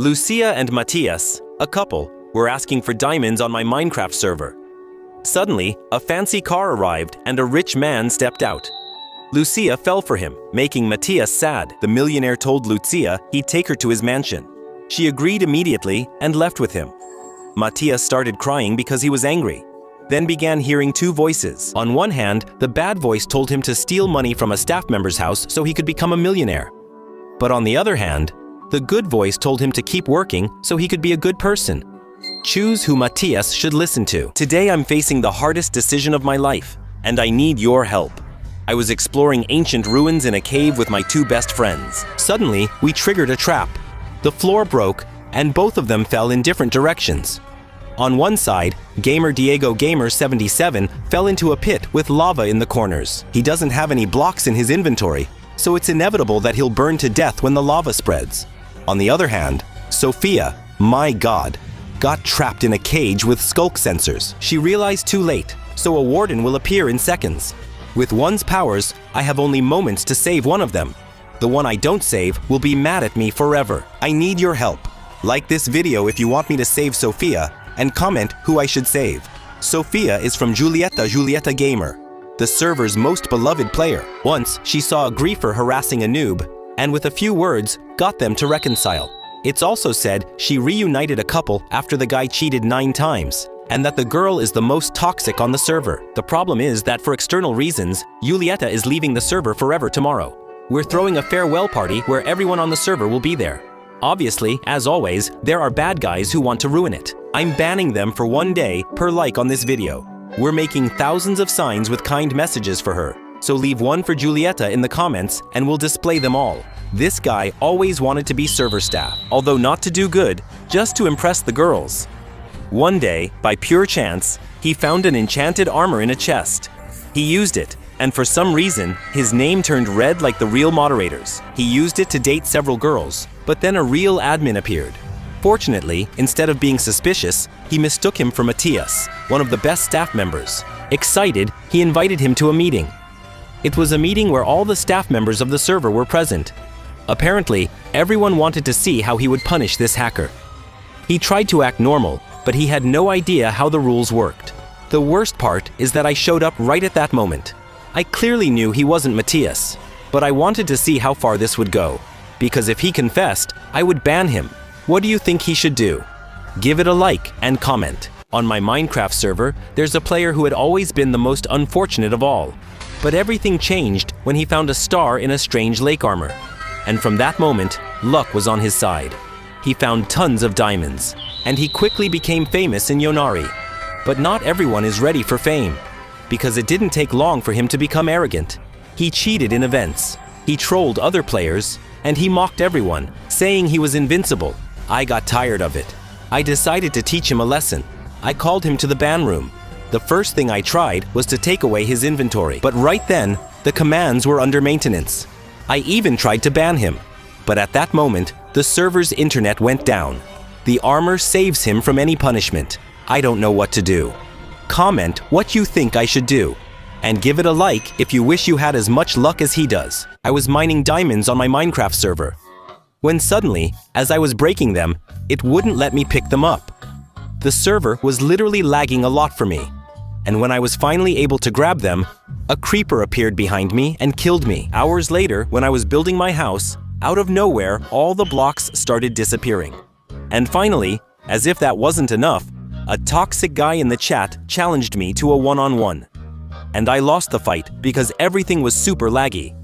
Lucia and Matías, a couple, were asking for diamonds on my Minecraft server. Suddenly, a fancy car arrived and a rich man stepped out. Lucia fell for him, making Matías sad. The millionaire told Lucia he'd take her to his mansion. She agreed immediately and left with him. Matías started crying because he was angry, then began hearing two voices. On one hand, the bad voice told him to steal money from a staff member's house so he could become a millionaire. But on the other hand, the good voice told him to keep working so he could be a good person. Choose who Matías should listen to. Today I'm facing the hardest decision of my life, and I need your help. I was exploring ancient ruins in a cave with my two best friends. Suddenly, we triggered a trap. The floor broke, and both of them fell in different directions. On one side, Gamer Diego Gamer 77 fell into a pit with lava in the corners. He doesn't have any blocks in his inventory, so it's inevitable that he'll burn to death when the lava spreads. On the other hand, Sophia, my god, got trapped in a cage with skulk sensors. She realized too late, so a warden will appear in seconds. With one's powers, I have only moments to save one of them. The one I don't save will be mad at me forever. I need your help. Like this video if you want me to save Sophia, and comment who I should save. Sophia is from Julieta Gamer, the server's most beloved player. Once, she saw a griefer harassing a noob, and with a few words, got them to reconcile. It's also said she reunited a couple after the guy cheated 9 times, and that the girl is the most toxic on the server. The problem is that for external reasons, Julieta is leaving the server forever tomorrow. We're throwing a farewell party where everyone on the server will be there. Obviously, as always, there are bad guys who want to ruin it. I'm banning them for 1 day per like on this video. We're making thousands of signs with kind messages for her, so leave one for Julieta in the comments and we'll display them all. This guy always wanted to be server staff, although not to do good, just to impress the girls. One day, by pure chance, he found an enchanted armor in a chest. He used it, and for some reason, his name turned red like the real moderators. He used it to date several girls, but then a real admin appeared. Fortunately, instead of being suspicious, he mistook him for Matías, one of the best staff members. Excited, he invited him to a meeting. It was a meeting where all the staff members of the server were present. Apparently, everyone wanted to see how he would punish this hacker. He tried to act normal, but he had no idea how the rules worked. The worst part is that I showed up right at that moment. I clearly knew he wasn't Matías, but I wanted to see how far this would go, because if he confessed, I would ban him. What do you think he should do? Give it a like and comment. On my Minecraft server, there's a player who had always been the most unfortunate of all. But everything changed when he found a star in a strange lake armor. And from that moment, luck was on his side. He found tons of diamonds, and he quickly became famous in Millionaire. But not everyone is ready for fame, because it didn't take long for him to become arrogant. He cheated in events, he trolled other players, and he mocked everyone, saying he was invincible. I got tired of it. I decided to teach him a lesson. I called him to the ban room. The first thing I tried was to take away his inventory, but right then, the commands were under maintenance. I even tried to ban him, but at that moment, the server's internet went down. The armor saves him from any punishment. I don't know what to do. Comment what you think I should do, and give it a like if you wish you had as much luck as he does. I was mining diamonds on my Minecraft server, when suddenly, as I was breaking them, it wouldn't let me pick them up. The server was literally lagging a lot for me, and when I was finally able to grab them, a creeper appeared behind me and killed me. Hours later, when I was building my house, out of nowhere, all the blocks started disappearing. And finally, as if that wasn't enough, a toxic guy in the chat challenged me to a one-on-one. And I lost the fight because everything was super laggy.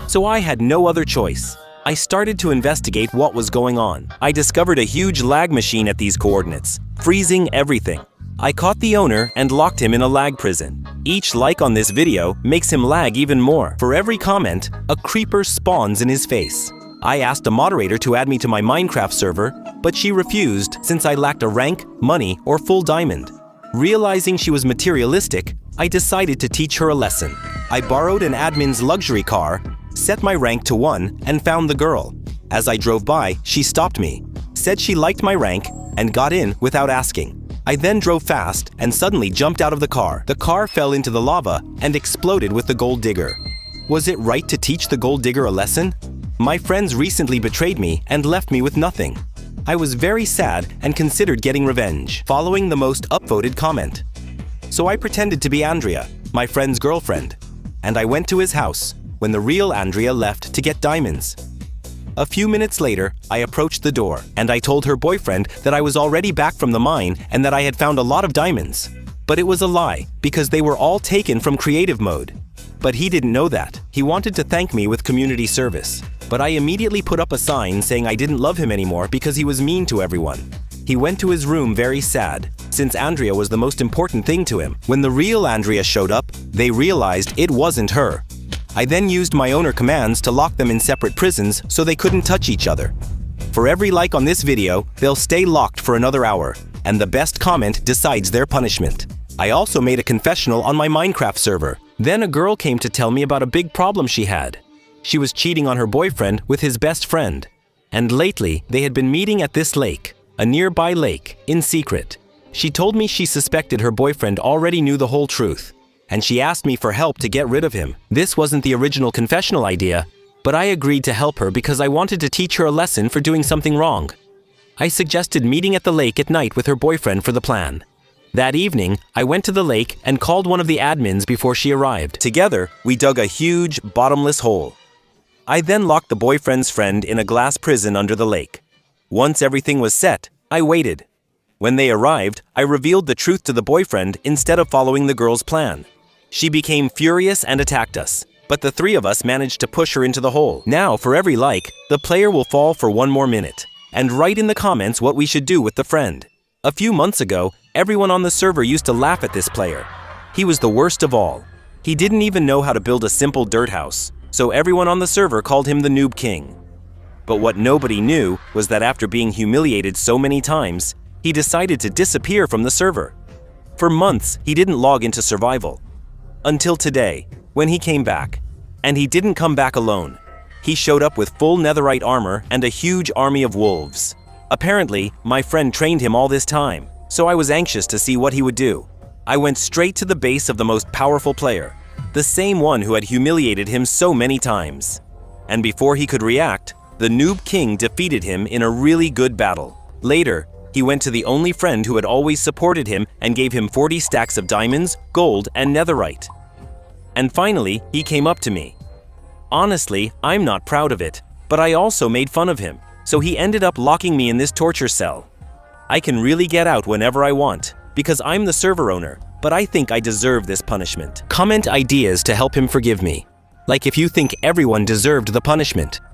So I had no other choice. I started to investigate what was going on. I discovered a huge lag machine at these coordinates, freezing everything. I caught the owner and locked him in a lag prison. Each like on this video makes him lag even more. For every comment, a creeper spawns in his face. I asked a moderator to add me to my Minecraft server, but she refused since I lacked a rank, money, or full diamond. Realizing she was materialistic, I decided to teach her a lesson. I borrowed an admin's luxury car, set my rank to 1, and found the girl. As I drove by, she stopped me, said she liked my rank, and got in without asking. I then drove fast and suddenly jumped out of the car. The car fell into the lava and exploded with the gold digger. Was it right to teach the gold digger a lesson? My friends recently betrayed me and left me with nothing. I was very sad and considered getting revenge, following the most upvoted comment. So I pretended to be Andrea, my friend's girlfriend, and I went to his house when the real Andrea left to get diamonds. A few minutes later, I approached the door and I told her boyfriend that I was already back from the mine and that I had found a lot of diamonds. But it was a lie because they were all taken from creative mode. But he didn't know that. He wanted to thank me with community service. But I immediately put up a sign saying I didn't love him anymore because he was mean to everyone. He went to his room very sad, since Andrea was the most important thing to him. When the real Andrea showed up, they realized it wasn't her. I then used my owner commands to lock them in separate prisons so they couldn't touch each other. For every like on this video, they'll stay locked for another hour, and the best comment decides their punishment. I also made a confessional on my Minecraft server. Then a girl came to tell me about a big problem she had. She was cheating on her boyfriend with his best friend. And lately, they had been meeting at this lake, a nearby lake, in secret. She told me she suspected her boyfriend already knew the whole truth, and she asked me for help to get rid of him. This wasn't the original confessional idea, but I agreed to help her because I wanted to teach her a lesson for doing something wrong. I suggested meeting at the lake at night with her boyfriend for the plan. That evening, I went to the lake and called one of the admins before she arrived. Together, we dug a huge, bottomless hole. I then locked the boyfriend's friend in a glass prison under the lake. Once everything was set, I waited. When they arrived, I revealed the truth to the boyfriend instead of following the girl's plan. She became furious and attacked us, but the three of us managed to push her into the hole. Now, for every like, the player will fall for 1 more minute, and write in the comments what we should do with the friend. A few months ago, everyone on the server used to laugh at this player. He was the worst of all. He didn't even know how to build a simple dirt house, so everyone on the server called him the Noob King. But what nobody knew was that after being humiliated so many times, he decided to disappear from the server. For months, he didn't log into survival. Until today, when he came back. And he didn't come back alone. He showed up with full netherite armor and a huge army of wolves. Apparently, my friend trained him all this time, so I was anxious to see what he would do. I went straight to the base of the most powerful player, the same one who had humiliated him so many times. And before he could react, the Noob King defeated him in a really good battle. Later, he went to the only friend who had always supported him and gave him 40 stacks of diamonds, gold, and netherite. And finally, he came up to me. Honestly, I'm not proud of it, but I also made fun of him, so he ended up locking me in this torture cell. I can really get out whenever I want, because I'm the server owner, but I think I deserve this punishment. Comment ideas to help him forgive me. Like if you think everyone deserved the punishment.